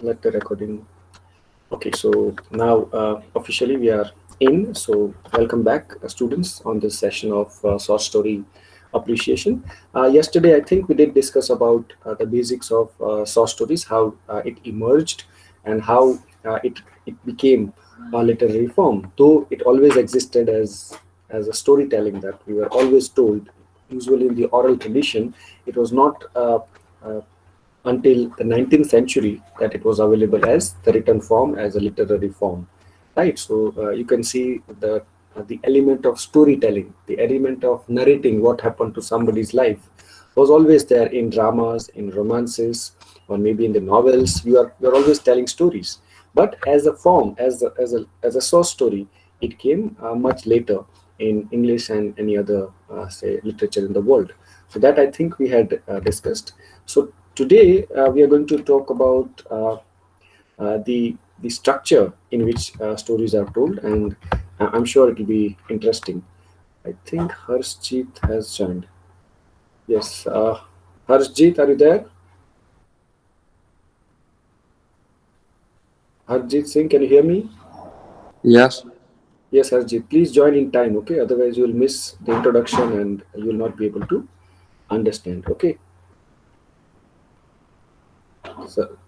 Let the recording. Okay, so now officially we are in. So welcome back, students, on this session of short story appreciation. Yesterday, I think we did discuss about the basics of short stories, how it emerged, and how it became a literary form. Though it always existed as a storytelling that we were always told, usually in the oral tradition, it was not. Uh, until the 19th century that it was available as the written form, as a literary form, right? So you can see the element of storytelling, the element of narrating what happened to somebody's life was always there in dramas, in romances, or maybe in the novels. You are always telling stories, but as a form, as a source story, it came much later in English and any other say literature in the world. So that I think we had discussed. So today we are going to talk about the structure in which stories are told, and I'm sure it will be interesting. I think Harshjeet has joined. Yes, Harshjeet, are you there? Harshjeet Singh, can you hear me? Yes, Yes, Harshjeet, please join in time, okay? Otherwise, you will miss the introduction and you will not be able to understand, okay? So,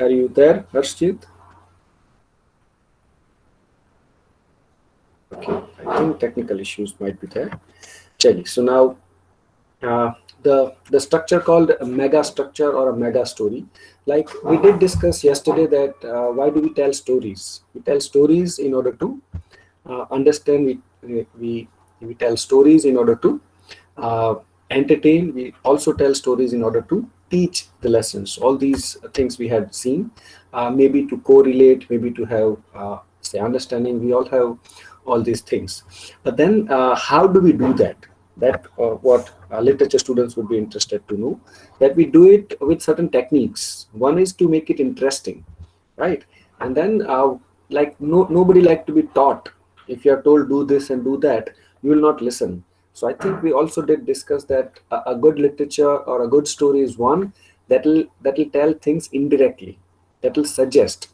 are you there, Harshjeet? Okay, I think technical issues might be there. Chali. So now uh, the structure called a mega structure or a mega story, like we did discuss yesterday, that why do we tell stories? We tell stories in order to understand. We tell stories in order to uh, entertain. We also tell stories in order to teach the lessons. All these things we had seen, maybe to correlate, maybe to have say understanding. We all have all these things, but then how do we do that? That what literature students would be interested to know, that we do it with certain techniques. One is to make it interesting, right? And then like nobody like to be taught. If you are told do this and do that, you will not listen. So I think we also did discuss that a good literature or a good story is one that will tell things indirectly, that will suggest,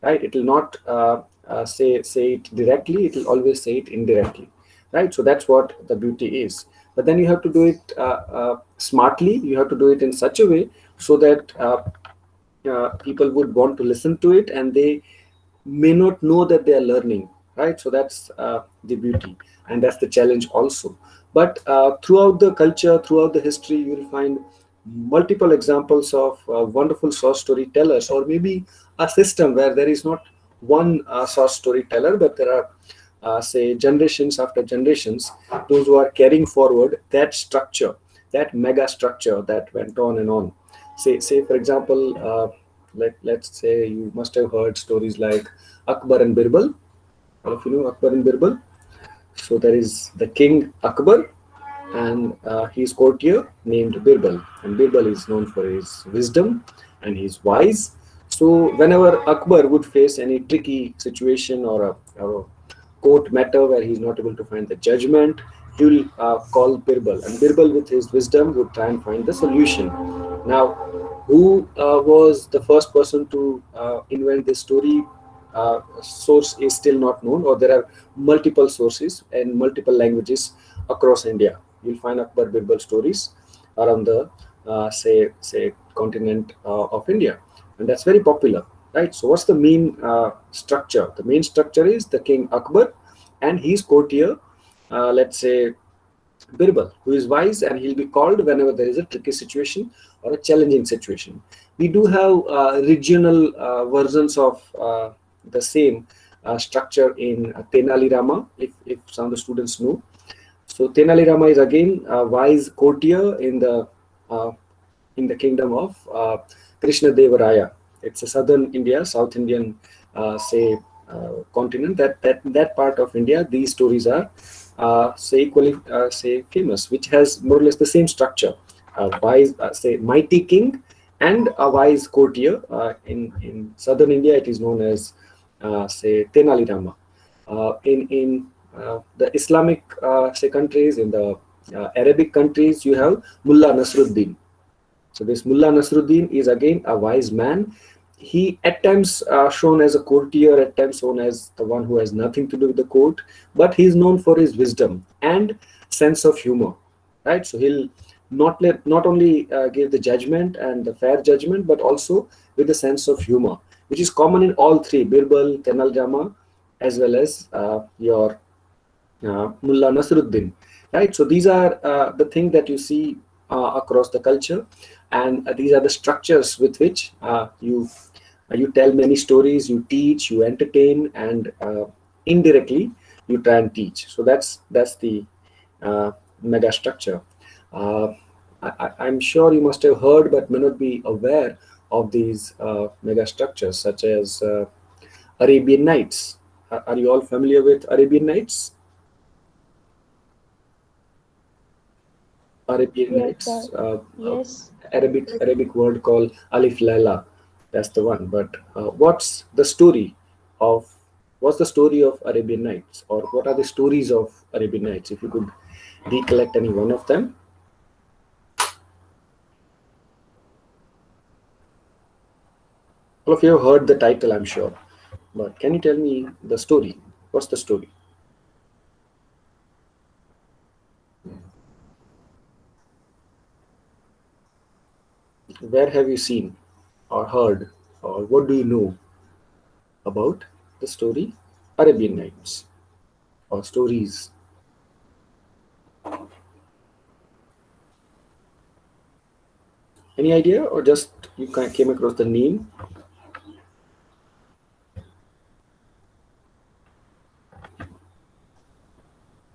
right? It will not say it directly, it will always say it indirectly, right? So that's what the beauty is. But then you have to do it smartly. You have to do it in such a way so that people would want to listen to it, and they may not know that they are learning, right? So that's the beauty, and that's the challenge also. But throughout the culture, throughout the history, you will find multiple examples of wonderful source storytellers, or maybe a system where there is not one source storyteller, but there are say generations after generations, those who are carrying forward that structure, that mega structure that went on and on. Say for example, let's say you must have heard stories like Akbar and Birbal. All of you know Akbar and Birbal. So there is the king Akbar, and his courtier named Birbal. And Birbal is known for his wisdom and he's wise. So whenever Akbar would face any tricky situation, or a court matter where he's not able to find the judgment, he will call Birbal, and Birbal, with his wisdom, would try and find the solution. Now, who was the first person to invent this story? Source is still not known, or there are multiple sources and multiple languages across India. You'll find Akbar Birbal stories around the say continent of India, and that's very popular, right? So what's the main structure? The main structure is the king Akbar and his courtier, let's say Birbal, who is wise, and he'll be called whenever there is a tricky situation or a challenging situation. We do have regional versions of the same structure in Tenali Rama, if some of the students know. So Tenali Rama is again a wise courtier uh, in the kingdom of Krishna Devaraya. It's a southern India, South Indian, say continent. That part of India, these stories are say equally say famous, which has more or less the same structure: a wise, say mighty king, and a wise courtier. In southern India, it is known as say Tenali Rama. In the Islamic say countries, in the Arabic countries, you have Mullah Nasruddin. So this Mullah Nasruddin is again a wise man, he at times shown as a courtier, at times shown as the one who has nothing to do with the court, but he's known for his wisdom and sense of humor, right? So he'll not only give the judgment and the fair judgment, but also with the sense of humor, which is common in all three: Birbal, Tenal Rama, as well as your Mullah Nasruddin, right? So these are the thing that you see across the culture, and these are the structures with which you tell many stories, you teach, you entertain, and indirectly you try and teach. So that's the uh, mega structure. Uh, I'm sure you must have heard, but may not be aware of these mega structures, such as Arabian Nights. Are you all familiar with Arabian Nights? Arabian Yes, sir. Nights, Yes. Arabic word called Alif Laila. That's the one. But of what's the story of Arabian Nights, or what are the stories of Arabian Nights? If you could recollect any one of them, all of you have heard the title, I'm sure. But can you tell me the story? What's the story? Where have you seen, or heard, or what do you know about the story Arabian Nights, or stories? Any idea, or just you came across the name?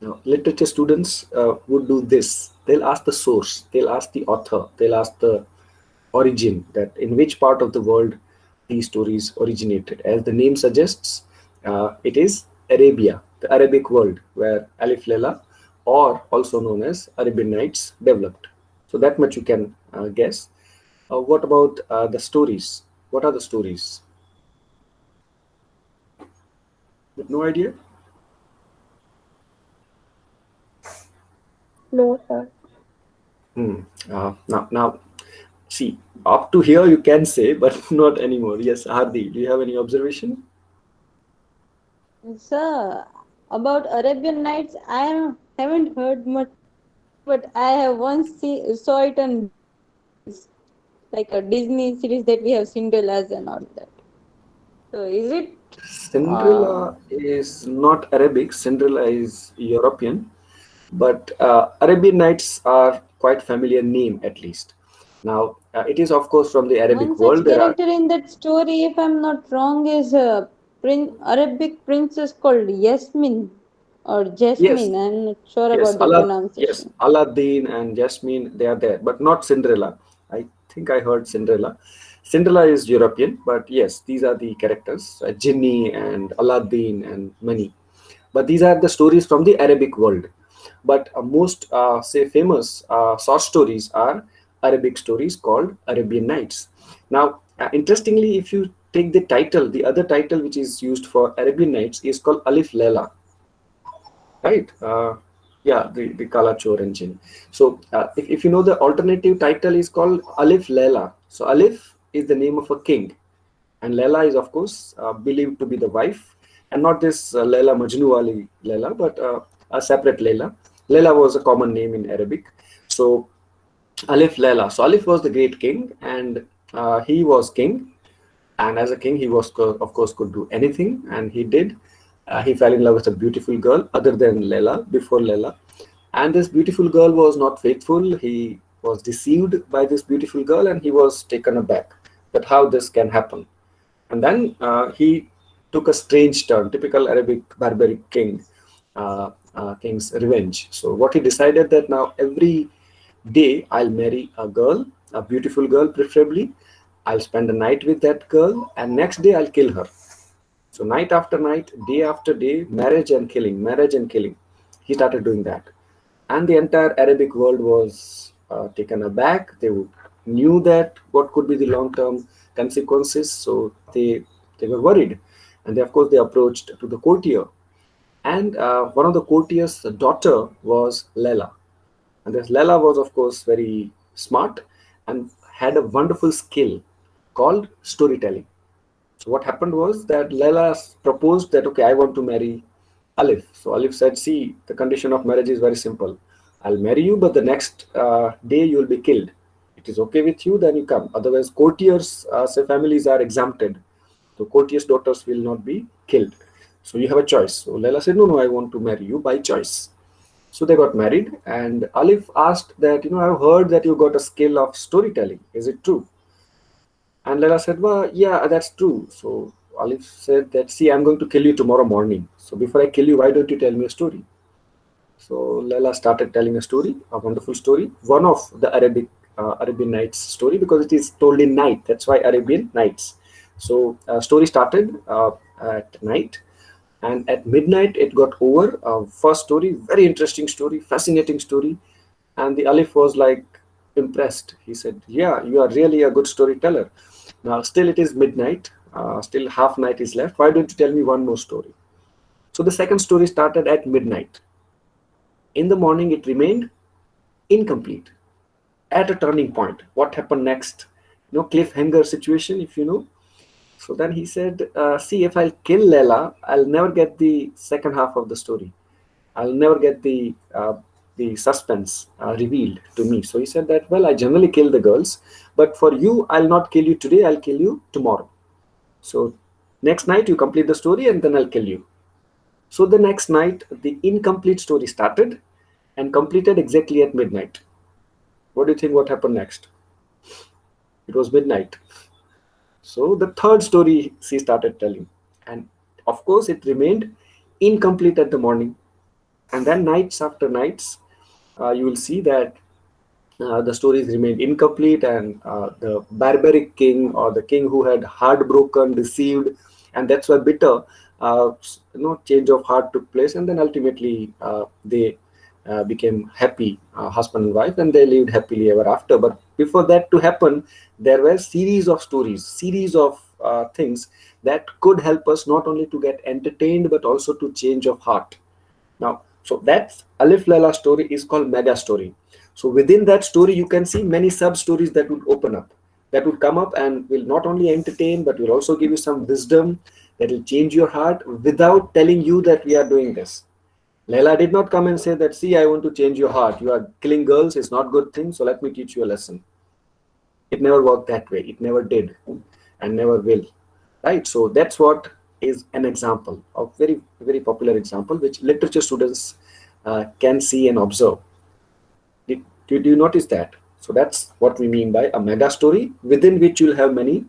Now, literature students would do this. They'll ask the source, they'll ask the author, they'll ask the origin, that in which part of the world these stories originated. As the name suggests, it is Arabia, the Arabic world, where Alif Lela, or also known as Arabian Nights, developed. So that much you can guess. What about the stories? What are the stories? No idea? No, sir. Hmm. Now, see, up to here you can say, but not anymore. Yes, Hardi, do you have any observation? Sir, about Arabian Nights, haven't heard much, but I have saw it on Disney series, like a Disney series that we have Cinderella's and all that. So is it? Cinderella is not Arabic. Cinderella is European, but Arabian Nights are quite familiar name at least. Now, it is of course from the One Arabic such world. There are character in that story, if I'm not wrong, is a Arabic princess called Yasmin or yes, Jasmine. I'm not sure yes, about the yes, pronunciation. Aladdin and Jasmine. They are there, but not Cinderella. I think I heard Cinderella. Cinderella is European, but yes, these are the characters: Jinni and Aladdin and many. But these are the stories from the Arabic world. But most say famous short stories are Arabic stories called Arabian Nights. Now, interestingly, if you take the title, the other title which is used for Arabian Nights is called Alif Lela, right? Yeah, the Kala Chor engine. So if you know, the alternative title is called Alif Lela. So Alif is the name of a king, and Lela is of course believed to be the wife, and not this Lela Majnu wali Lela, but a separate Lela. Lela was a common name in Arabic. So Alif Lela. So Alif was the great king, and he was king, and as a king he was of course could do anything, and he did. He fell in love with a beautiful girl other than Lela, before Lela, and this beautiful girl was not faithful. He was deceived by this beautiful girl, and he was taken aback that how this can happen. And then he took a strange turn, typical Arabic barbaric king's revenge. So what he decided, that now every day I'll marry a girl, a beautiful girl preferably. I'll spend a night with that girl, and next day I'll kill her. So night after night, day after day, marriage and killing, marriage and killing. He started doing that, and the entire Arabic world was taken aback. They knew that what could be the long-term consequences, so they were worried, and of course they approached to the courtier, and one of the courtier's daughter was Lela, and this Lela was of course very smart and had a wonderful skill called storytelling. So what happened was that Layla proposed that, okay, I want to marry Alif. So Alif said, see, the condition of marriage is very simple. I'll marry you, but the next day you will be killed. It is okay with you, then you come. Otherwise, courtiers, say families are exempted. So courtiers' daughters will not be killed. So you have a choice. So Layla said, no, no, I want to marry you by choice. So they got married, and Alif asked that, I've heard that you got a skill of storytelling. Is it true? And Layla said, well, yeah, that's true. So Alif said that, see, I'm going to kill you tomorrow morning. So before I kill you, why don't you tell me a story? So Layla started telling a story, a wonderful story, one of the Arabian Nights story, because it is told in night. That's why Arabian Nights. So story started at night, and at midnight it got over. First story, very interesting story, fascinating story, and the Alif was like impressed. He said, "Yeah, you are really a good storyteller. Now, still it is midnight. Still half night is left. Why don't you tell me one more story?" So the second story started at midnight. In the morning, it remained incomplete. At a turning point, what happened next? Cliffhanger situation, if you know. So then he said, "See, if I'll kill Lela, I'll never get the second half of the story. I'll never get the suspense revealed to me." So he said that, well, I generally kill the girls, but for you, I'll not kill you today. I'll kill you tomorrow. So next night you complete the story, and then I'll kill you. So the next night, the incomplete story started and completed exactly at midnight. What do you think? What happened next? It was midnight. So the third story she started telling, and of course it remained incomplete at the morning. And then nights after nights, you will see that the stories remained incomplete, and the barbaric king, or the king who had heartbroken, deceived, and that's why bitter, change of heart took place, and then ultimately they became happy husband and wife, and they lived happily ever after. But before that to happen, there were series of stories, series of things that could help us not only to get entertained but also to change of heart. Now, so that's Alif Laila story is called mega story. So within that story, you can see many sub stories that would open up, that would come up and will not only entertain, but will also give you some wisdom that will change your heart without telling you that we are doing this. Laila did not come and say that, see, I want to change your heart. You are killing girls, it's not good thing, so let me teach you a lesson. It never worked that way. It never did and never will. Right? So that's what is an example of very, very popular example which literature students can see and observe. Do you notice that? So that's what we mean by a mega story within which you'll have many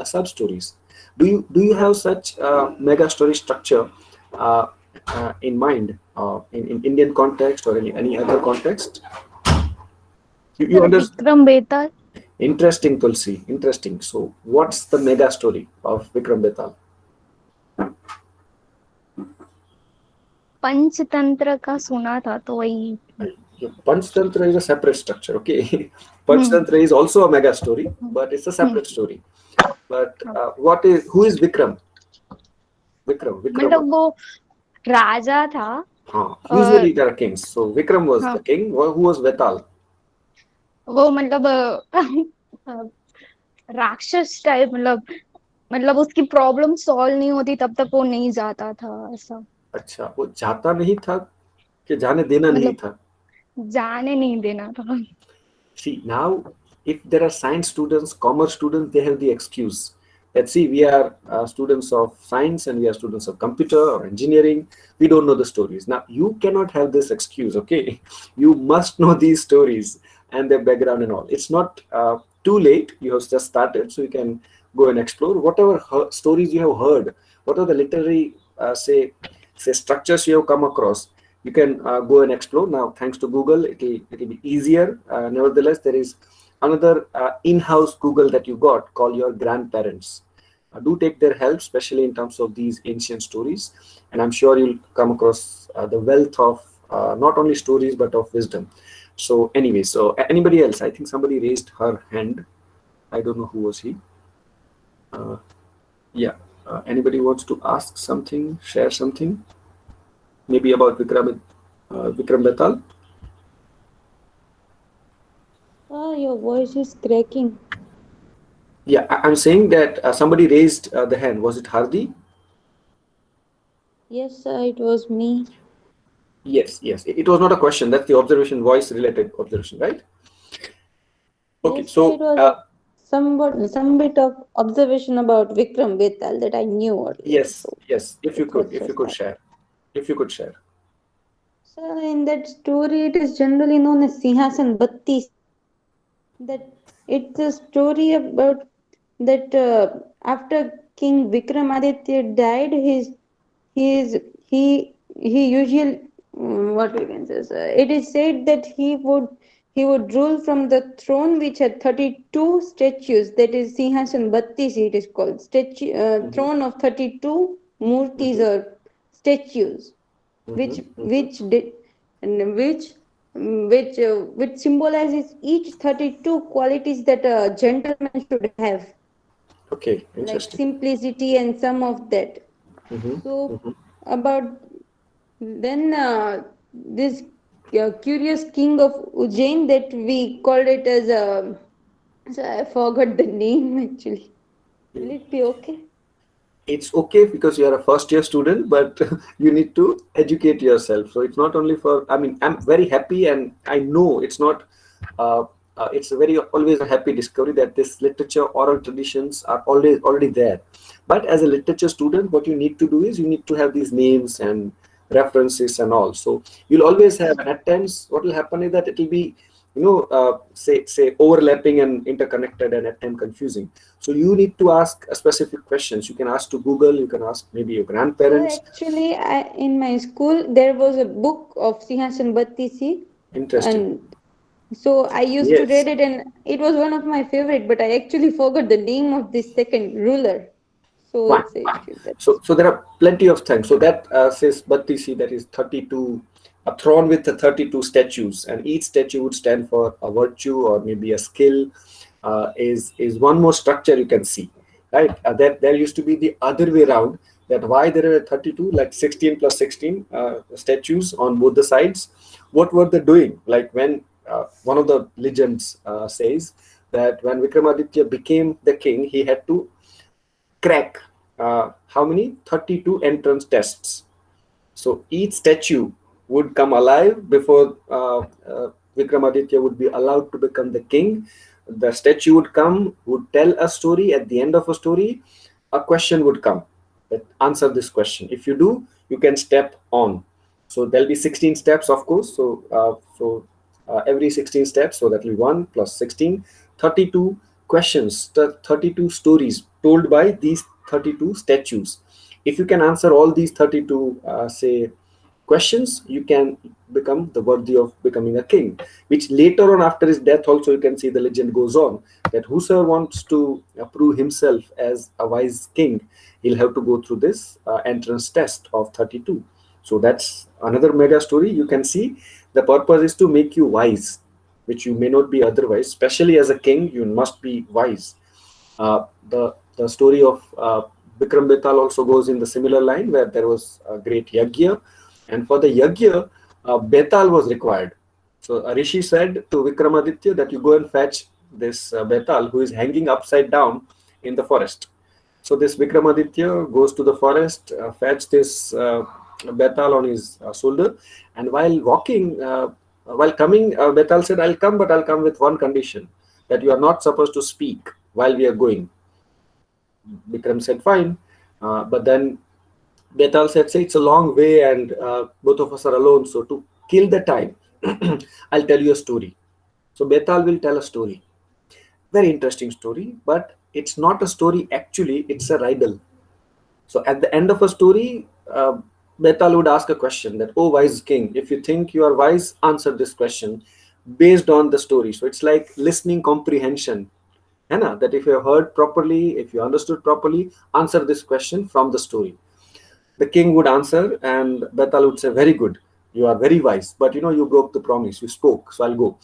sub stories. Do you have such mega story structure uh, in mind in Indian context or any other context? You Sir, understand? Vikram Betal, Interesting, Tulsi. Interesting. So, what's the mega story of Vikram Betal? Panchatantra का सुना था तो वही. Panchtantra is a separate structure. Okay, hmm. Panchtantra is also a mega story, but it's a hmm. separate story. But who is Vikram? Vikram. मतलब वो राजा था. Usually और there are kings. So Vikram was हाँ, the king. Who was Betal? वो मतलब राक्षस type, मतलब उसकी प्रॉब्लम सॉल्व नहीं होती तब तक वो नहीं जाता था ऐसा. अच्छा, वो जाता नहीं था कि जाने देना नहीं मतलब था? जाने नहीं देना था. See, now, if there are science students, commerce students, they have the excuse that, see, we are students of science and we are students of computer or engineering. We don't know the stories. Now, you cannot have this excuse, okay? You must know these stories and their background and all. It's not too late. You have just started, so you can go and explore whatever stories you have heard, what are the literary, say structures you have come across. You can go and explore. Now, thanks to Google, it'll be easier. Nevertheless, there is another in-house Google that you got, call your grandparents. Do take their help, especially in terms of these ancient stories, and I'm sure you'll come across the wealth of not only stories but of wisdom. So anyway, so anybody else? I think somebody raised her hand. I don't know who was he. uh, yeah, anybody wants to ask something, share something, maybe about Vikram Betal? Your voice is cracking. Yeah, I'm saying that somebody raised the hand. Was it Hardi? Yes, it was me. Yes, yes. It was not a question. That's the observation, voice related observation, right? Okay, Yes, sir, it so was some bit of observation about Vikram Betal that I knew earlier. yes, So yes. it was If you just could that. share, if you could share. So in that story, it is generally known as Sinhasan Battisi. That it's a story about that after King Vikramaditya died, his he usually what we can say, sir, it is said that he would rule from the throne which had 32 statues, that is Sinhasan Battisi it is called, statue Mm-hmm, throne of 32 murtis mm-hmm, or statues, mm-hmm, which mm-hmm. which did and which symbolizes each 32 qualities that a gentleman should have, Okay, like interesting. simplicity and some of that. Mm-hmm, So mm-hmm. about then this curious king of Ujjain that we called it as a, so I forgot the name actually. Will it be okay? It's okay because you are a first year student, but you need to educate yourself. So it's not only for, I mean, I'm very happy, and I know it's not uh, it's a very always a happy discovery that this literature oral traditions are always already there. But as a literature student, what you need to do is you need to have these names and references and all. So you'll always have, Yes. and at times what will happen is that it will be, say overlapping and interconnected, and at times confusing. So you need to ask specific questions. You can ask to Google, you can ask maybe your So grandparents. actually, in my school there was a book of Sinhasan Battisi, Interesting. and so I used to Yes. read it, and it was one of my favorite. But I actually forgot the name of this second ruler. So Fine, it's a fine. issue. That's So there are plenty of things. So that says Battisi, that is 32, a throne with the 32 statues, and each statue would stand for a virtue or maybe a skill. Is one more structure you can see, right? That there used to be the other way around. That why there are 32, like 16 plus 16 statues on both the sides. What were they doing? Like when one of the legends says that when Vikramaditya became the king, he had to crack how many 32 entrance tests. So each statue would come alive before Vikramaditya would be allowed to become the king. The statue would come, would tell a story. At the end of a story, a question would come that answer this question. If you do, you can step on. So there'll be 16 steps, of course. So every 16 steps, so that will be 1 plus 16, 32 questions, 32 stories told by these 32 statues. If you can answer all these 32 say questions, you can become the worthy of becoming a king, which later on after his death also you can see the legend goes on that whosoever wants to prove himself as a wise king, he'll have to go through this entrance test of 32. So that's another mega story. You can see the purpose is to make you wise, which you may not be otherwise. Especially as a king, you must be wise. The story of Bikram Betal also goes in the similar line where there was a great yagya, and for the yagya, Betal was required. So a rishi said to Vikramaditya that you go and fetch this Betal who is hanging upside down in the forest. So this Vikramaditya goes to the forest, fetch this Betal on his shoulder, and while coming, Betal said, "I'll come, but I'll come with one condition: that you are not supposed to speak while we are going." Bikram said, "Fine," but then Betal said, "Say it's a long way, and both of us are alone. So to kill the time, I'll tell you a story." So Betal will tell a story, very interesting story, but it's not a story actually; it's a riddle. So at the end of a story, Betal would ask a question that, "Oh, wise king, if you think you are wise, answer this question based on the story." So it's like listening comprehension. है ना? That if you have heard properly, if you understood properly, answer this question from the story. The king would answer, and Betal would say, "Very good. You are very wise. But you broke the promise. You spoke, so I'll go."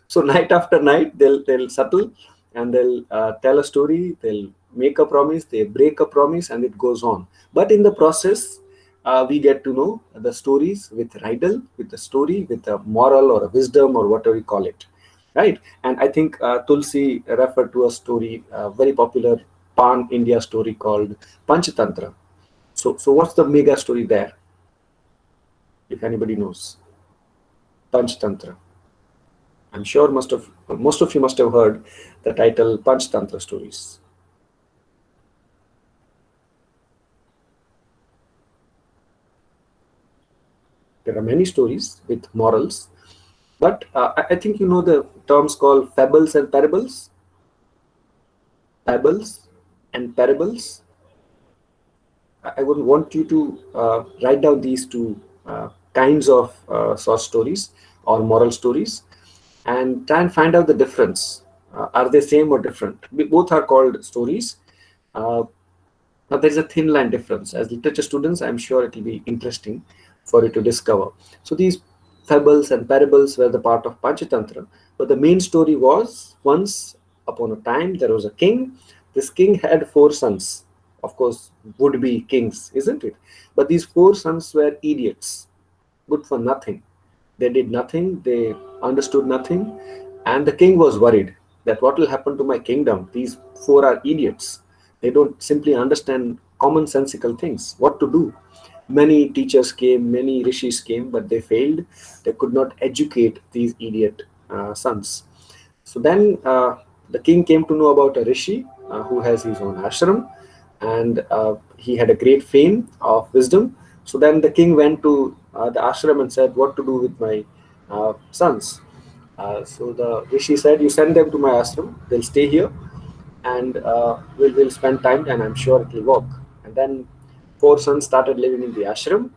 So night after night, they'll settle, and they'll tell a story. They'll make a promise. They break a promise, and it goes on. But in the process, we get to know the stories with riddle, with the story, with a moral or a wisdom or whatever we call it. right? And I think Tulsi referred to a story, very popular pan India story called Panchatantra. So what's the mega story there, if anybody knows? Panchatantra. I'm sure most of you must have heard the title Panchatantra stories. There are many stories with morals, but I think you know the terms called fables and parables. Fables and parables. I would want you to write down these two kinds of short stories or moral stories, and try and find out the difference. Are they same or different? Both are called stories. Uh, Now there is a thin line difference. As literature students, I'm sure it will be interesting for you to discover. So these fables and parables were the part of Panchatantra, but the main story was once upon a time there was a king. This king had four sons, of course, would be kings, isn't it? But these four sons were idiots, good for nothing. They did nothing, they understood nothing, and the king was worried that what will happen to my kingdom? These four are idiots. They don't simply understand commonsensical things. What to do? Many teachers came, many rishis came, but they failed. They could not educate these idiot sons. So then the king came to know about a rishi who has his own ashram, and he had a great fame of wisdom. So then the king went to the ashram and said, "What to do with my sons?" So the rishi said, "You send them to my ashram. They'll stay here, and we'll spend time, and I'm sure it will work." And then four sons started living in the ashram.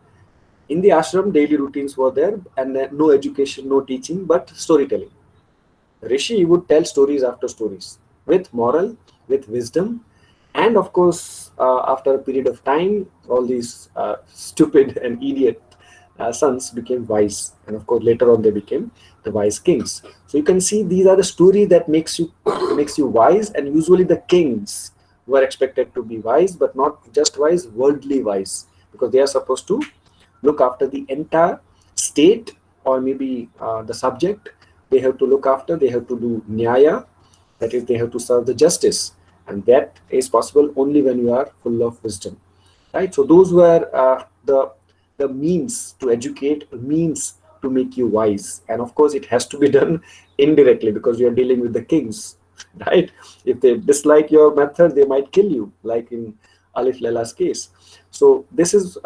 In the ashram, daily routines were there, and no education, no teaching, but storytelling. Rishi would tell stories after stories with moral, with wisdom, and of course, after a period of time, all these stupid and idiot sons became wise, and of course, later on they became the wise kings. So you can see these are the story that makes you wise, and usually the kings were expected to be wise, but not just wise, worldly wise, because they are supposed to look after the entire state, or maybe the subject. They have to look after, they have to do nyaya, that is, they have to serve the justice, and that is possible only when you are full of wisdom, right? So those were the means to educate, means to make you wise, and of course it has to be done indirectly because you are dealing with the kings, right? If they dislike your method, they might kill you, like in Alif Laila's case. So this is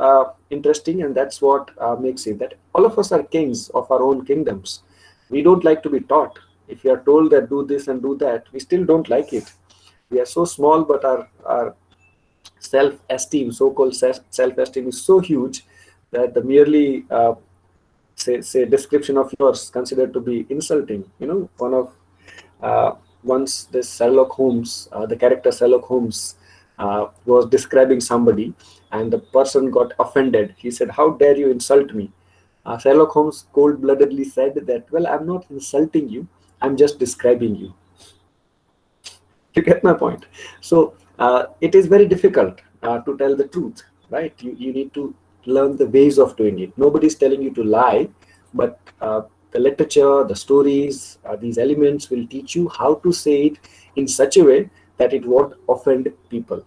interesting, and that's what makes it that all of us are kings of our own kingdoms. We don't like to be taught. If you are told that do this and do that, we still don't like it. We are so small, but our self-esteem, so-called self-esteem, is so huge that the merely say description of yours considered to be insulting. You know, one of once this Sherlock Holmes, the character Sherlock Holmes, was describing somebody, and the person got offended. He said, "How dare you insult me?" Sherlock Holmes cold-bloodedly said that, "Well, I'm not insulting you. I'm just describing you." You get my point. So it is very difficult to tell the truth, right? You need to learn the ways of doing it. Nobody's telling you to lie, but the literature, the stories, these elements will teach you how to say it in such a way that it won't offend people.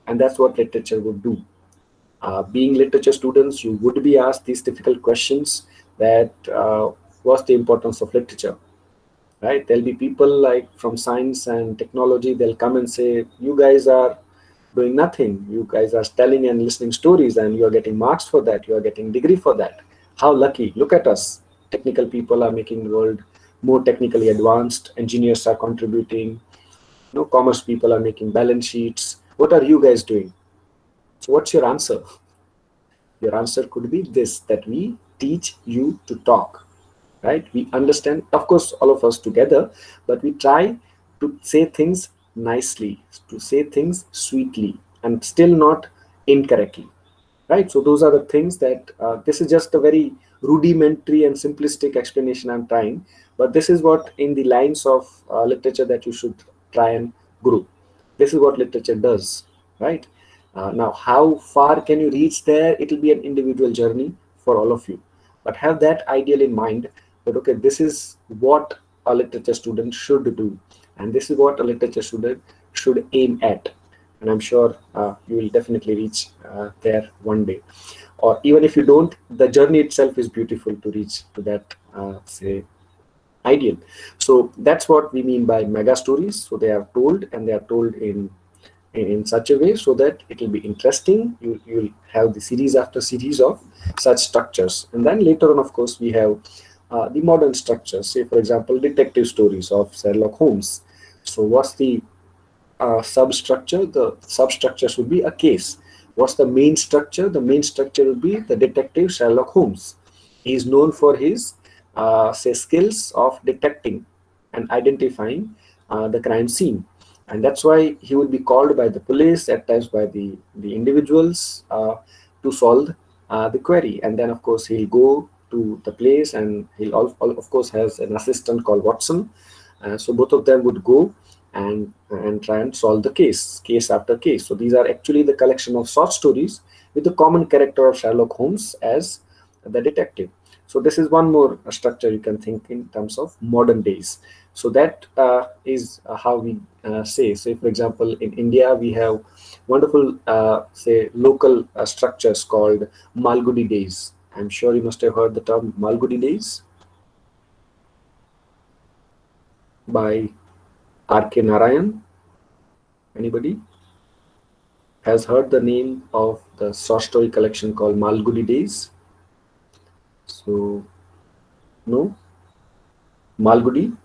And that's what literature would do. Being literature students, you would be asked these difficult questions, that what's the importance of literature, right? There'll be people like from science and technology, they'll come and say, "You guys are doing nothing. You guys are telling and listening stories, and you are getting marks for that. You are getting degree for that. How lucky. Look at us. Technical people are making the world more technically advanced. Engineers are contributing. Commerce people are making balance sheets. What are you guys doing?" So what's your answer? Your answer could be this, that we teach you to talk, right? We understand, of course, all of us together, but we try to say things nicely, to say things sweetly, and still not incorrectly, right? So those are the things that this is just a very rudimentary and simplistic explanation I'm trying, but this is what in the lines of literature that you should try and grow. This is what literature does, right? Now, how far can you reach there? It will be an individual journey for all of you, but have that ideal in mind, that okay, this is what a literature student should do, and this is what a literature student should aim at. And I'm sure you will definitely reach there one day, or even if you don't, the journey itself is beautiful to reach to that say ideal. So that's what we mean by mega stories. So they are told, and they are told in such a way so that it will be interesting. You'll have the series after series of such structures, and then later on, of course, we have the modern structures. Say, for example, detective stories of Sherlock Holmes. So what's the substructure? The substructure should be a case. What's the main structure? The main structure will be the detective Sherlock Holmes. He is known for his say skills of detecting and identifying the crime scene, and that's why he will be called by the police, at times by the individuals, to solve the query. And then of course he'll go to the place, and he'll of course has an assistant called Watson. So both of them would go and try and solve the case after case. So these are actually the collection of short stories with the common character of Sherlock Holmes as the detective. So this is one more structure you can think in terms of modern days. So that is how we say, for example, in India we have wonderful say local structures called Malgudi days. I'm sure you must have heard the term Malgudi days by R.K. Narayan. Anybody has heard the name of the short story collection called Malgudi Days? So, no? Malgudi?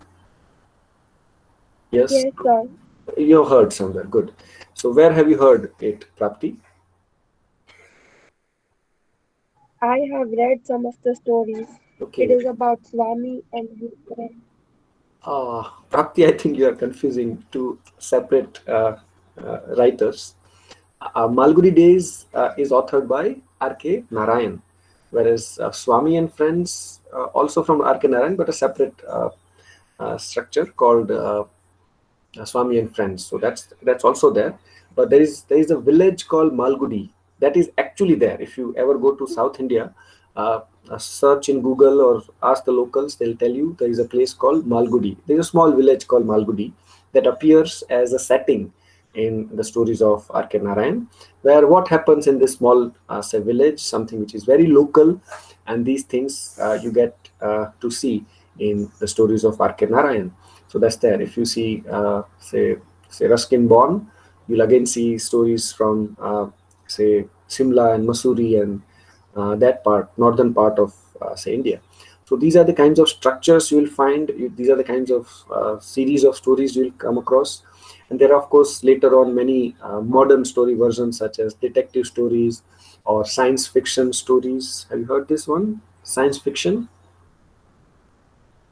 Yes, Yes, sir. you heard somewhere. Good. So, where have you heard it, Prapti? I have read some of the stories. It Okay. is about Swami and his friend. Prapti, I think you are confusing two separate writers. Malgudi Days is authored by R.K. Narayan, whereas Swami and Friends, also from R.K. Narayan, but a separate structure called Swami and Friends. So that's also there. But there is a village called Malgudi that is actually there. If you ever go to South India, search in Google or ask the locals, they'll tell you there is a place called Malgudi. There is a small village called Malgudi that appears as a setting in the stories of R.K. Narayan, where what happens in this small say village, something which is very local, and these things you get to see in the stories of R.K. Narayan. So that's there. If you see, say Ruskin Bond, you'll again see stories from say Simla and Masuri and that part, northern part of say India. So these are the kinds of structures you will find. These are the kinds of series of stories you will come across. And there are, of course, later on many modern story versions such as detective stories or science fiction stories. Have you heard this one? Science fiction.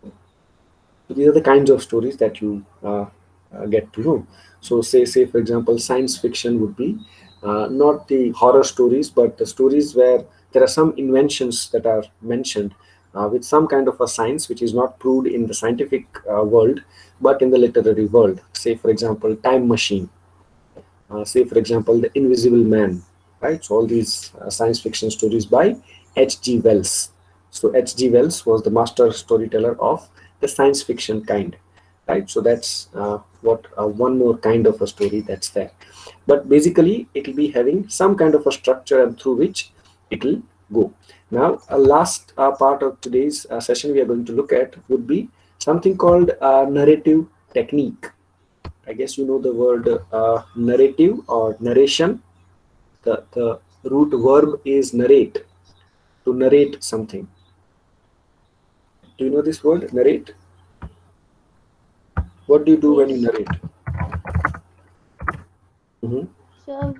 So these are the kinds of stories that you get to know. So say for example, science fiction would be not the horror stories, but the stories where there are some inventions that are mentioned with some kind of a science which is not proved in the scientific world, but in the literary world. Say for example, time machine. Say for example, the Invisible Man, right? So all these science fiction stories by H.G. Wells. So H.G. Wells was the master storyteller of the science fiction kind, right? So that's what one more kind of a story that's there. But basically it will be having some kind of a structure and through which it will go. Now a last part of today's session we are going to look at would be something called narrative technique. I guess you know the word narrative or narration. The root verb is narrate, to narrate something. Do you know this word, narrate? What do you do when you Yes. narrate? Mhm. So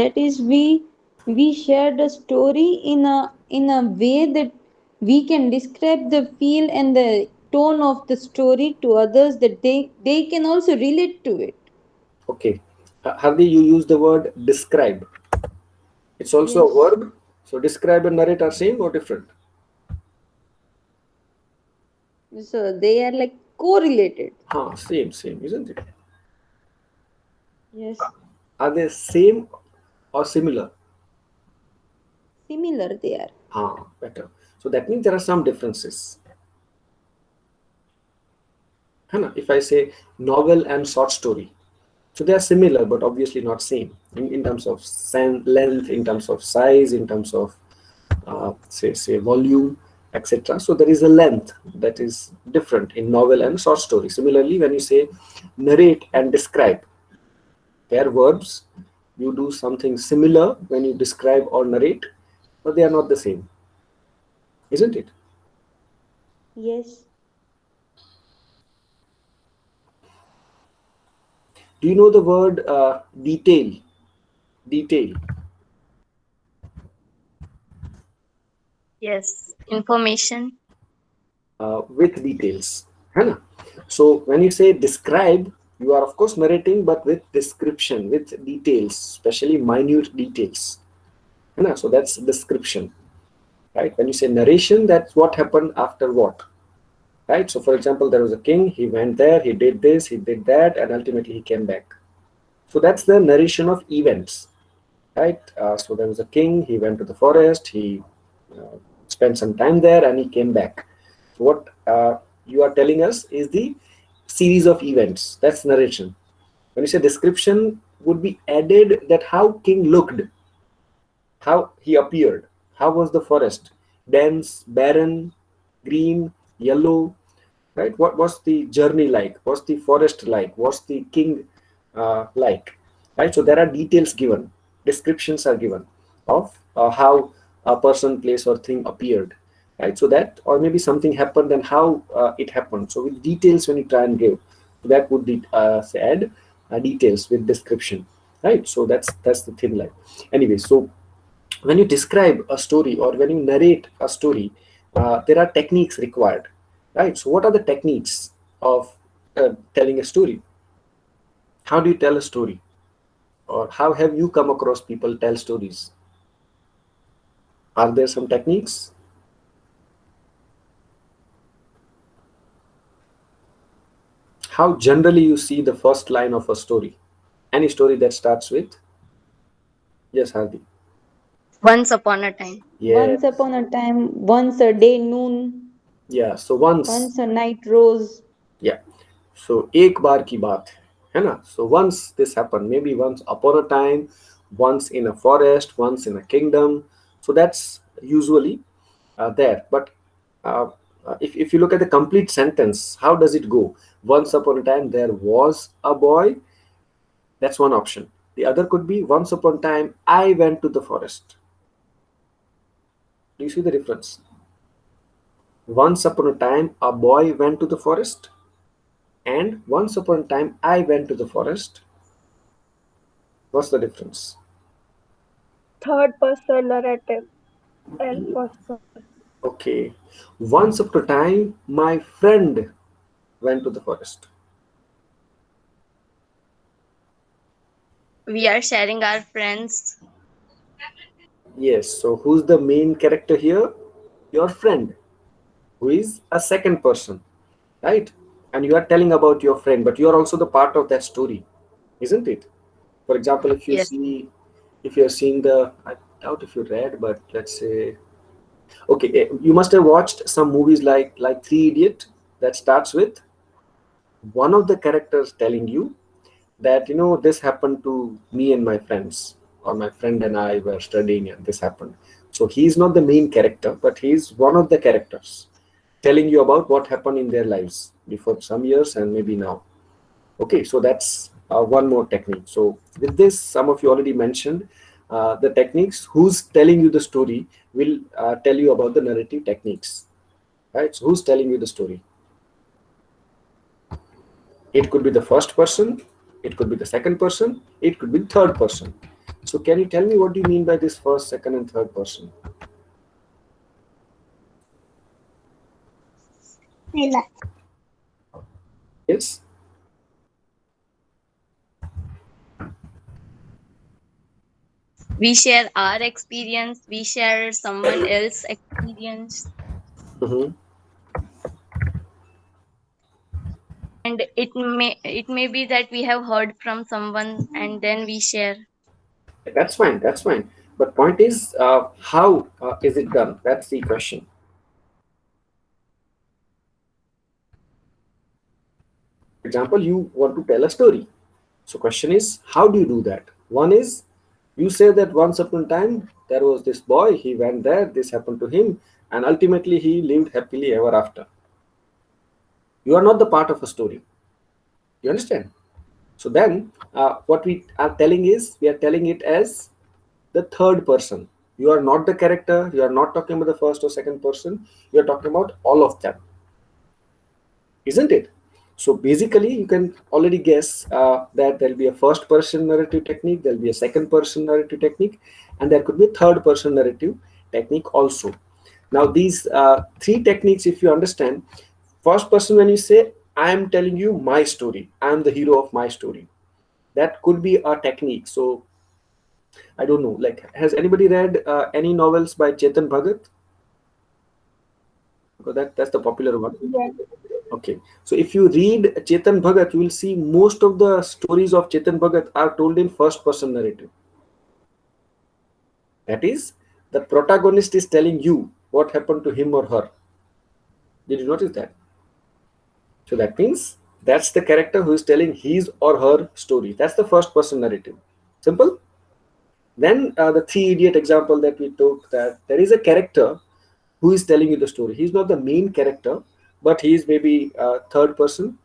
that is we share the story in a way that we can describe the feel and the tone of the story to others that they can also relate to it. Okay. Hardi, you use the word describe. It's also a Yes. verb. So describe and narrate are same or different? So they are like correlated. Same, isn't it? Yes. Are they same or similar? Similar they are. Better. So that means there are some differences. है ना? If I say novel and short story, so they are similar but obviously not same in terms of length, in terms of size, in terms of say volume, etc. So there is a length that is different in novel and short story. Similarly, when you say narrate and describe, they are verbs. You do something similar when you describe or narrate, but they are not the same, isn't it? Yes. Do you know the word detail? Detail. Yes. Information. With details, है ना? So when you say describe, you are of course narrating, but with description, with details, especially minute details, है ना? So that's description, right? When you say narration, that's what happened after what, right? So for example, there was a king, he went there, he did this, he did that, and ultimately he came back. So that's the narration of events, right? So there was a king, he went to the forest, he uh, spent some time there, and he came back. So what you are telling us is the series of events. That's narration. When you say description, would be added that how king looked, how he appeared, how was the forest, dense, barren, green, yellow, right? What was the journey like? What's the forest like? What's the king like? Right? So there are details given, descriptions are given of how a person, place, or thing appeared, right? So that, or maybe something happened and how it happened. So with details, when you try and give, that would be say add details with description, right? So that's the thing like. Anyway, so when you describe a story or when you narrate a story, there are techniques required, right? So what are the techniques of telling a story? How do you tell a story, or how have you come across people tell stories? Are there some techniques? How generally you see the first line of a story? Any story that starts with, yes, Hardi? Once upon a time. Yeah, Once upon a time, once a day noon, yeah. So once, once a night rose. yeah. So एक बार की बात है ना? So once this happened, maybe once upon a time, once in a forest, once in a kingdom. So that's usually there. But uh, if you look at the complete sentence, how does it go? Once upon a time there was a boy. That's one option. The other could be once upon a time I went to the forest. Do you see the difference? Once upon a time a boy went to the forest, and once upon a time I went to the forest. What's the difference? Third person narrative and first person. Okay. Once upon a time, my friend went to the forest. We are sharing our friends. Yes. So who's the main character here? Your friend, who is a second person, right? And you are telling about your friend, but you are also the part of that story, isn't it? For example, if you Yes. see, if you are seeing the, I doubt if you read, but let's say, okay, you must have watched some movies like Three Idiot that starts with one of the characters telling you that this happened to me and my friends, or my friend and I were studying and this happened. So he's not the main character, but he's one of the characters telling you about what happened in their lives before some years and maybe now. Okay, so that's one more technique. So with this, some of you already mentioned the techniques. Who's telling you the story will tell you about the narrative techniques, right? So who's telling you the story? It could be the first person, it could be the second person, it could be the third person. So can you tell me what do you mean by this first, second, and third person? Yes. We share our experience, we share someone else's experience, Hmm. and it may be that we have heard from someone and then we share. That's fine. That's fine. But point is, how is it done? That's the question. For example, you want to tell a story. So question is, how do you do that? One is, you say that once upon a time there was this boy, he went there, this happened to him, and ultimately he lived happily ever after. You are not the part of a story. You understand? So then, what we are telling is, we are telling it as the third person. You are not the character. You are not talking about the first or second person. You are talking about all of them, isn't it? So basically, you can already guess that there will be a first person narrative technique, there will be a second person narrative technique, and there could be a third person narrative technique also. Now, these three techniques, if you understand, first person, when you say, I am telling you my story, I am the hero of my story, that could be a technique. So, I don't know, like, has anybody read any novels by Chetan Bhagat? Because that's the popular one. Yes. Okay, so if you read Chetan Bhagat, you will see most of the stories of Chetan Bhagat are told in first person narrative. That is, the protagonist is telling you what happened to him or her. Did you notice that? So that means that's the character who is telling his or her story. That's the first person narrative. Simple. Then the three idiot example that we took, that there is a character who is telling you the story. He's not the main character, but he is maybe third person.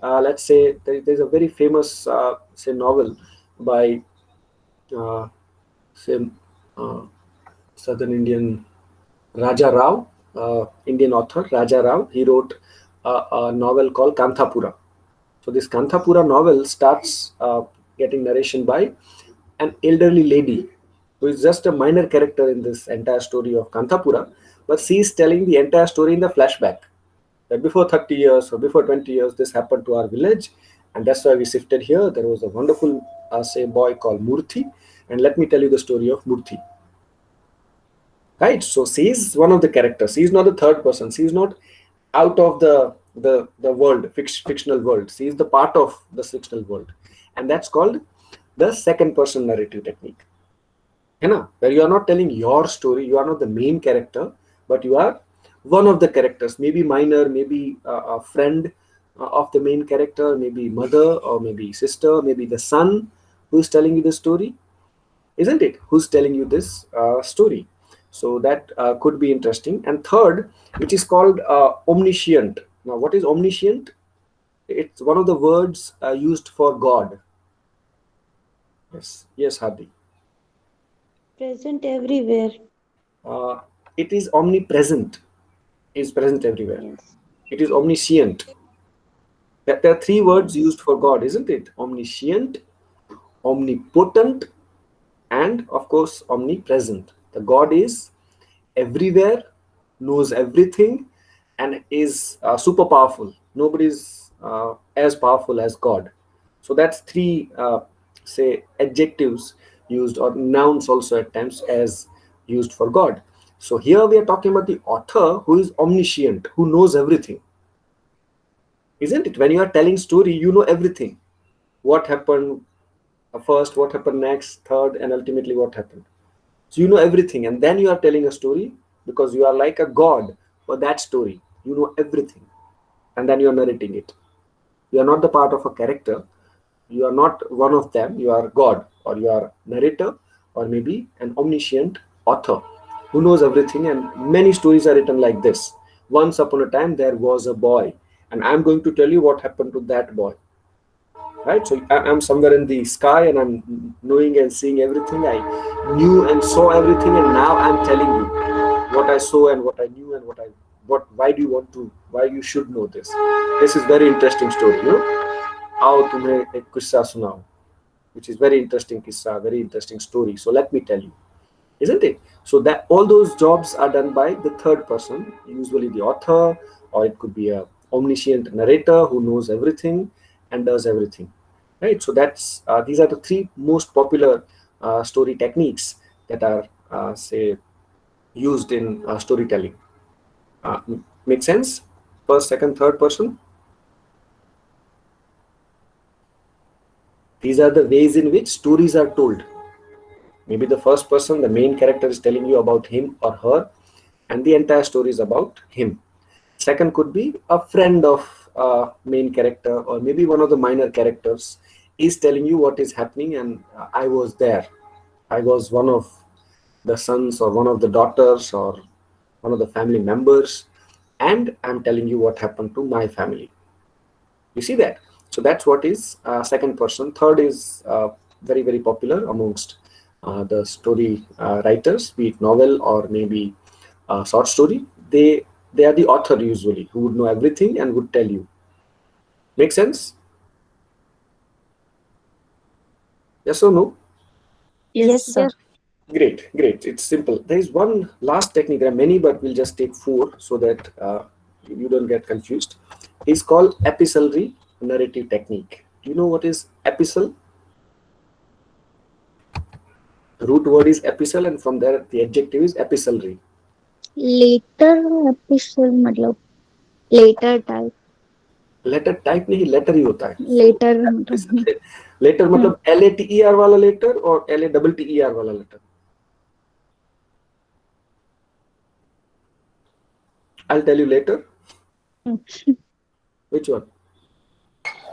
Let's say there's a very famous say novel by uh, say uh, Southern Indian Raja Rao, Indian author Raja Rao. He wrote a novel called Kanthapura. So this Kanthapura novel starts getting narration by an elderly lady who is just a minor character in this entire story of Kanthapura, but she is telling the entire story in the flashback. That before 30 years or before 20 years, this happened to our village, and that's why we shifted here. There was a wonderful, say, boy called Murthy, and let me tell you the story of Murthy. Right? So she is one of the characters. She is not the third person. She is not out of the world, fictional world. She is the part of the fictional world, and that's called the second person narrative technique. You know, where you are not telling your story, you are not the main character, but you are one of the characters, maybe minor, maybe a friend of the main character, maybe mother or maybe sister, maybe the son who is telling you the story, isn't it? Who's telling you this story? So that could be interesting. And third, which is called omniscient. Now, what is omniscient? It's one of the words used for God. Yes, yes, Hadi. Present everywhere. Uh, it is omnipresent, is present everywhere. Yes. It is omniscient. There are three words used for God, isn't it? Omniscient, omnipotent, and of course, omnipresent. The God is everywhere, knows everything, and is super powerful. Nobody is as powerful as God. So that's three, say, adjectives used, or nouns also at times, as used for God. So here we are talking about the author who is omniscient, who knows everything, isn't it? When you are telling story, you know everything. What happened first, what happened next, third, and ultimately what happened. So you know everything, and then you are telling a story because you are like a god for that story. You know everything, and then you are narrating it. You are not the part of a character. You are not one of them. You are God, or you are narrator, or maybe an omniscient author who knows everything. And many stories are written like this. Once upon a time, there was a boy, and I'm going to tell you what happened to that boy. Right? So I'm somewhere in the sky, and I'm knowing and seeing everything. I knew and saw everything, and now I'm telling you what I saw and what I knew and what why do you want to, why you should know this. This is very interesting story, you know. आओ तुम्हें एक किस्सा सुनाऊं, which is very interesting kissa, very interesting story. So let me tell you, isn't it? So that all those jobs are done by the third person, usually the author, or it could be a omniscient narrator who knows everything and does everything, right? So that's these are the three most popular story techniques that are say used in storytelling. Make sense? First, second, third person. These are the ways in which stories are told. Maybe the first person, the main character, is telling you about him or her, and the entire story is about him. Second could be a friend of main character or maybe one of the minor characters is telling you what is happening, and I was there. I was one of the sons or one of the daughters or one of the family members, and I'm telling you what happened to my family. You see that? So that's what is second person. Third is very, very popular amongst the story writers, be it novel or maybe short story. They are the author usually who would know everything and would tell you. Make sense? Yes or no? Yes, Yes, sir. sir. Great, great. It's simple. There is one last technique. There are many, but we'll just take four so that you don't get confused. It's called epistolary narrative technique. Do you know what is epistle? The root word is epistle, and from there the adjective is epistolary. Later episode मतलब later type. Letter type नहीं, letter ही होता है. Later मतलब letter मतलब LATER वाला letter और LATTER वाला letter. I'll tell you later. Which one?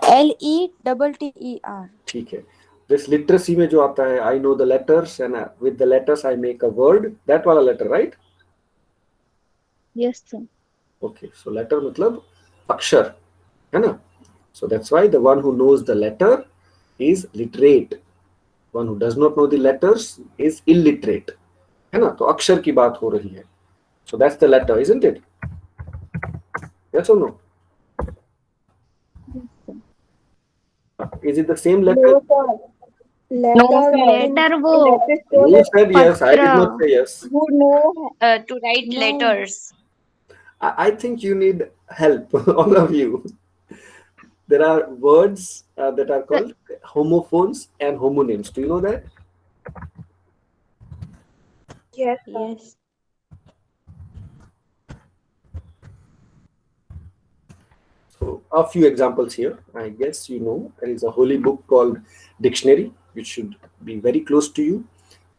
LETTER. ठीक है. This literacy में जो आता है, I know the letters and with the letters I make a word. That वाला letter, right? Yes, sir. Okay. So letter मतलब अक्षर, है ना? So that's why the one who knows the letter is literate. One who does not know the letters is illiterate. है ना? तो अक्षर की बात हो रही है. So that's the letter, isn't it? Yes or no? Yes, sir. Is it the same letter? No, sir. No, Letter letter in वो letter You scholar said yes. I did not पत्र say yes. who know to write no letters. I think you need help, all of you. There are words that are Sir, called homophones and homonyms. Do you know that? yes sir. Yes. So, a few examples here. I guess you know there is a holy book called Dictionary, which should be very close to you.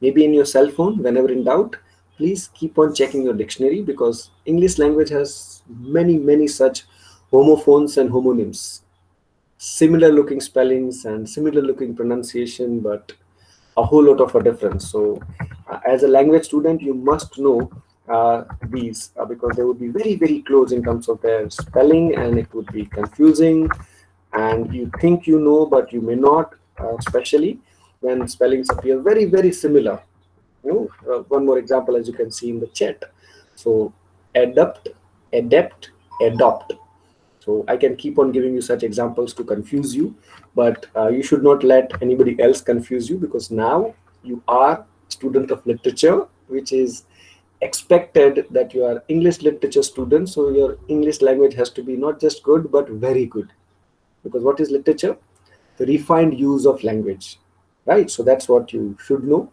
Maybe in your cell phone, whenever in doubt, please keep on checking your dictionary because English language has many, many such homophones and homonyms. Similar looking spellings and similar looking pronunciation, but a whole lot of a difference. So, as a language student, you must know these because they would be very, very close in terms of their spelling, and it would be confusing. And you think you know, but you may not, especially when spellings appear very, very similar. One more example, as you can see in the chat. So, adapt, adapt, adopt. So I can keep on giving you such examples to confuse you, but you should not let anybody else confuse you because now you are student of literature, which is expected that you are English literature student. So your English language has to be not just good, but very good. Because what is literature? The refined use of language, right? So that's what you should know.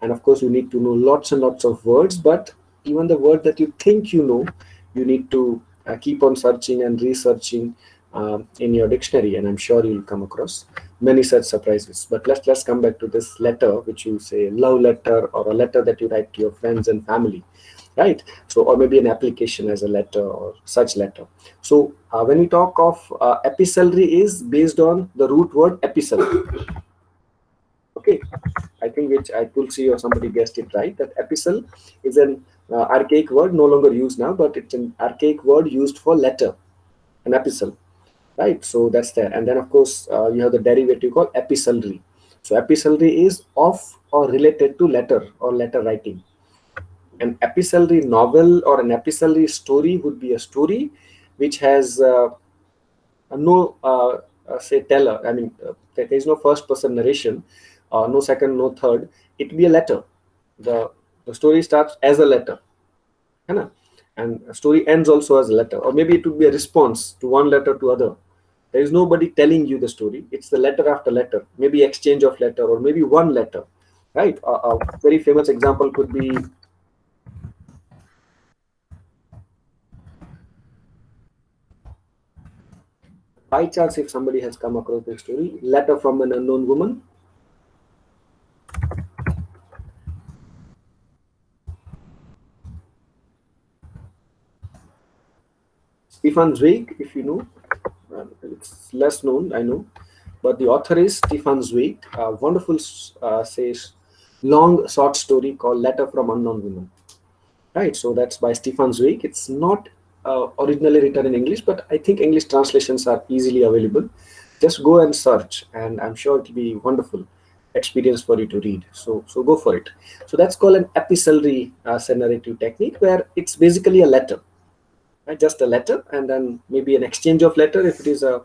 And of course, you need to know lots and lots of words, but even the word that you think you know, you need to keep on searching and researching in your dictionary, and I'm sure you'll come across many such surprises. But let's come back to this letter, which you say love letter or a letter that you write to your friends and family, right? So, or maybe an application as a letter or such letter. So when we talk of epistolary is based on the root word epistle. Okay, I think which I could see or somebody guessed it right, that epistle is an archaic word no longer used now, but it's an archaic word used for letter, an epistle, right? So that's there. And then of course you have the derivative called epistolary. So epistolary is of or related to letter or letter writing. An epistolary novel or an epistolary story would be a story which has no say teller. I mean, there is no first person narration, no second, no third. It be a letter. The story starts as a letter, है ना? And a story ends also as a letter, or maybe it would be a response to one letter to other. There is nobody telling you the story. It's the letter after letter, maybe exchange of letter, or maybe one letter, right? A very famous example could be by chance if somebody has come across the story, letter from an unknown woman. Stefan Zweig, if you know. It's less known, I know, but the author is Stefan Zweig. A wonderful, says, long short story called "Letter from Unknown Woman." Right, so that's by Stefan Zweig. It's not originally written in English, but I think English translations are easily available. Just go and search, and I'm sure it'll be wonderful experience for you to read. So go for it. So that's called an epistolary narrative technique, where it's basically a letter, right? Just a letter, and then maybe an exchange of letter. If it is a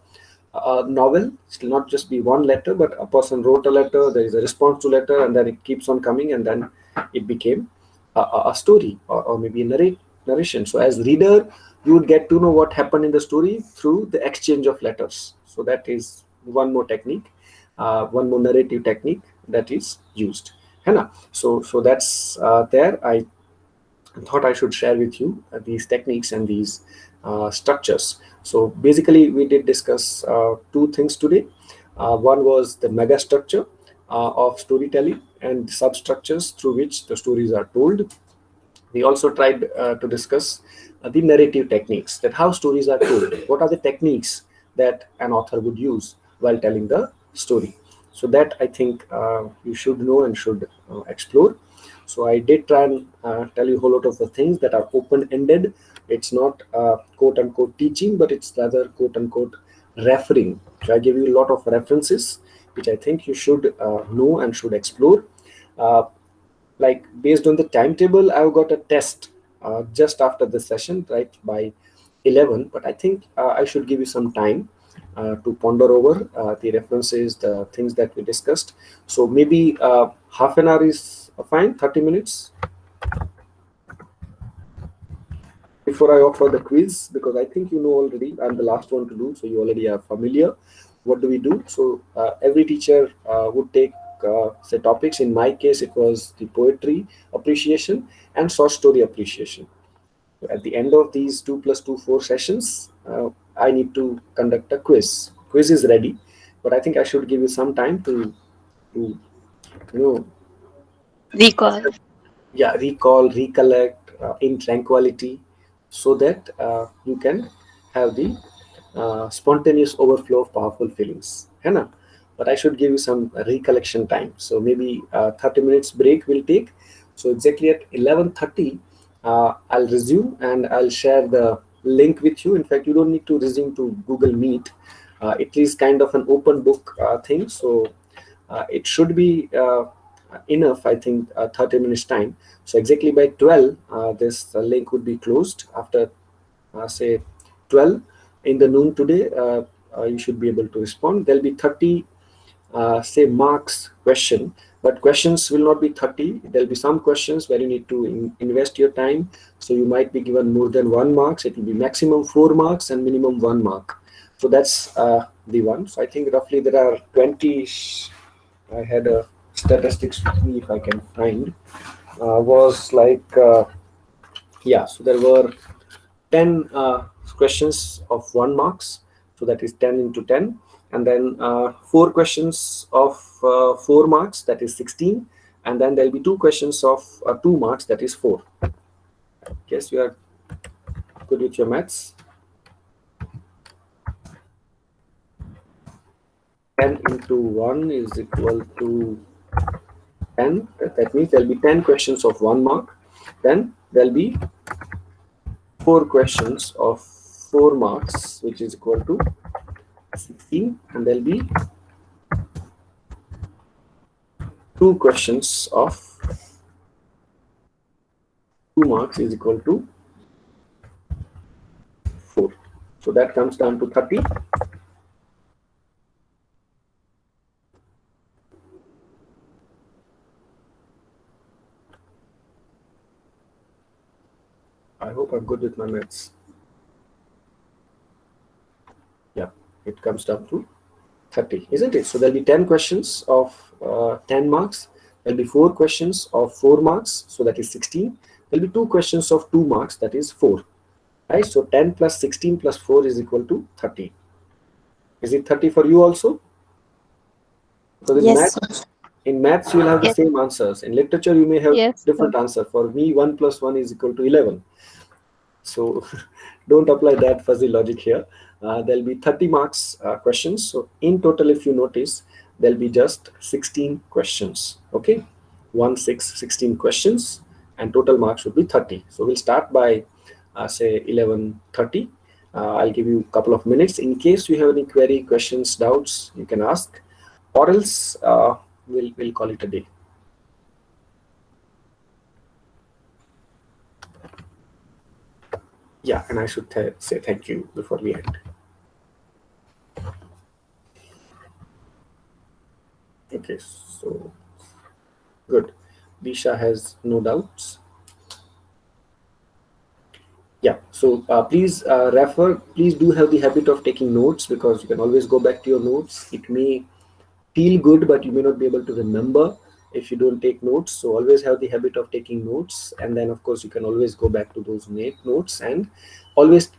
novel, it will not just be one letter, but a person wrote a letter, there is a response to letter, and then it keeps on coming, and then it became a story, or maybe a narration. So as reader, you would get to know what happened in the story through the exchange of letters. So that is one more technique, one more narrative technique that is used. Henna. So that's there. I thought I should share with you these techniques and these structures. So basically, we did discuss two things today. One was the mega structure of storytelling and substructures through which the stories are told. We also tried to discuss the narrative techniques, that how stories are told, what are the techniques that an author would use while telling the story. So that I think you should know and should explore. So I did try and tell you a whole lot of the things that are open-ended. It's not quote unquote teaching, but it's rather quote unquote referring. So I give you a lot of references which I think you should know and should explore. uh, like based on the timetable, I've got a test just after the session, right, by 11. But I think I should give you some time to ponder over the references, the things that we discussed. So maybe half an hour is fine, 30 minutes before I offer the quiz, because I think you know already. I'm the last one to do, so you already are familiar. What do we do? So every teacher would take say topics. In my case, it was the poetry appreciation and short story appreciation. So at the end of these 2 + 2 4 sessions, I need to conduct a quiz. Quiz is ready, but I think I should give you some time to you know Recall. yeah, recall, recollect in tranquility, so that you can have the spontaneous overflow of powerful feelings, है ना? But I should give you some recollection time. So maybe 30 minutes break will take. So exactly at 11:30, I'll resume and I'll share the link with you. In fact, you don't need to resume to Google Meet. It is kind of an open book thing. So it should be enough, I think, 30 minutes time. So exactly by 12, this link would be closed. After say 12 in the noon today, you should be able to respond. There'll be 30 say marks question, but questions will not be 30. There'll be some questions where you need to invest your time, so you might be given more than 1 marks. It will be maximum 4 marks and minimum 1 mark. So that's the one. So I think roughly there are 20. I had a statistics with me, if I can find. Was like yeah, so there were 10 questions of 1 marks, so that is 10 into 10, and then 4 questions of 4 marks, that is 16, and then there'll be 2 questions of 2 marks, that is 4. Guess you are good with your maths. 10 into 1 is equal to 10. That means there'll be 10 questions of 1 mark, then there'll be 4 questions of 4 marks, which is equal to 16, and there'll be 2 questions of 2 marks is equal to 4. So that comes down to 30. I hope I'm good with my maths. Yeah, it comes down to 30, isn't it? So there'll be 10 questions of 10 marks. There'll be 4 questions of 4 marks, so that is 16. There'll be 2 questions of 2 marks, that is 4. Right? So 10 plus 16 plus 4 is equal to 30. Is it 30 for you also? Because Yes. in maths you will have the Yes. same answers. In literature you may have Yes, different answer. For me, 1 plus 1 is equal to 11. So don't apply that fuzzy logic here. there'll be 30 marks questions. So in total, if you notice, there'll be just 16 questions. Okay, 1 6 16 questions, and total marks would be 30. So we'll start by say 11:30. I'll give you a couple of minutes. In case you have any query, questions, doubts, you can ask, or else we'll call it a day. Yeah, and I should say thank you before we end. Okay, so good. Disha has no doubts. Yeah, so please do have the habit of taking notes, because you can always go back to your notes. It may feel good, but you may not be able to remember if you don't take notes. So always have the habit of taking notes, and then of course you can always go back to those notes, and always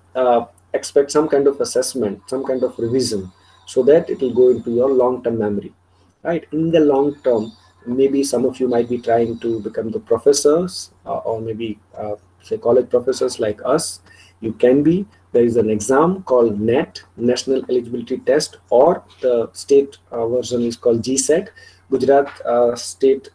expect some kind of assessment, some kind of revision, so that it will go into your long-term memory. Right, in the long term, maybe some of you might be trying to become the professors, or maybe say college professors like us. You can be. There is an exam called NET, National Eligibility Test, or the state version is called GSET, Gujarat State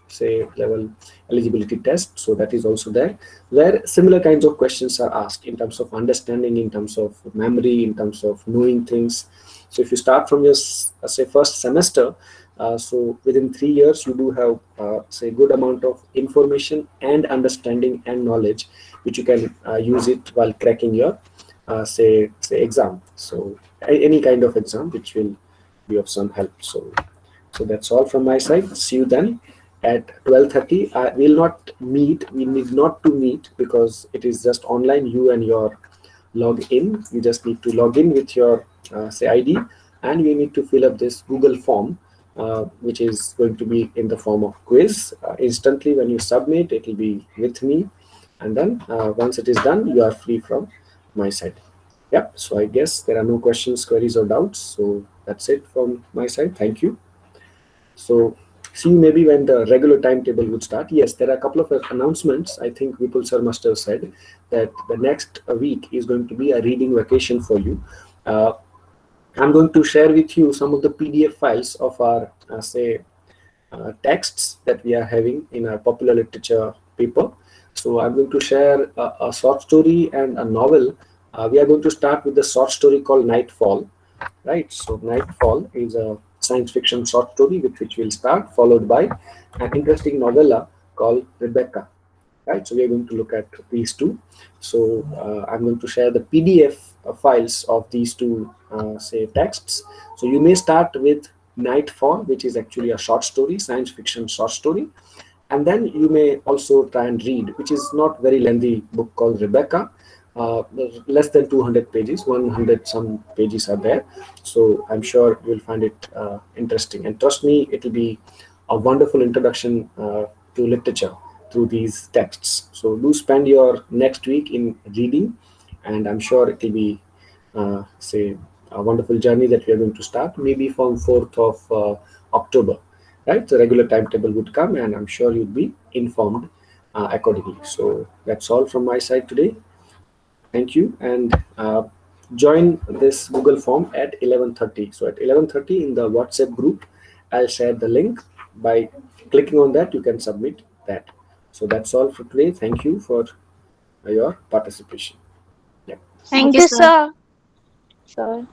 say level eligibility test. So that is also there, where similar kinds of questions are asked in terms of understanding, in terms of memory, in terms of knowing things. So if you start from your say first semester, so within 3 years you do have say good amount of information and understanding and knowledge, which you can use it while cracking your say exam. So any kind of exam which will be of some help. So that's all from my side. See you then at 12:30. We'll not meet. We need not to meet, because it is just online. You and your log in. You just need to log in with your say ID, and you need to fill up this Google form, which is going to be in the form of quiz. Instantly when you submit, it will be with me, and then once it is done, you are free from my side. Yeah. So I guess there are no questions, queries, or doubts. So that's it from my side. Thank you. So see you maybe when the regular timetable would start. Yes, there are a couple of announcements. I think Vipul sir must have said that the next week is going to be a reading vacation for you. Uh, I'm going to share with you some of the PDF files of our say texts that we are having in our popular literature paper. So I'm going to share a short story and a novel. We are going to start with the short story called Nightfall. Right, so Nightfall is a science fiction short story with which we'll start, followed by an interesting novella called Rebecca. Right, so we are going to look at these two. So I'm going to share the PDF files of these two say texts. So you may start with Nightfall, which is actually a short story, science fiction short story, and then you may also try and read, which is not very lengthy book called Rebecca. Less than 200 pages, 100 some pages are there. So I'm sure you'll find it interesting, and trust me, it will be a wonderful introduction to literature through these texts. So do spend your next week in reading, and I'm sure it will be say a wonderful journey that we are going to start maybe from 4th of October. Right, the regular timetable would come, and I'm sure you'd be informed accordingly. So that's all from my side today. Thank you, and join this Google form at 11:30. So at 11:30 in the WhatsApp group, I'll share the link. By clicking on that, you can submit that. So that's all for today. Thank you for your participation. Yeah. Thank Thank you, you, sir. sir. Sir.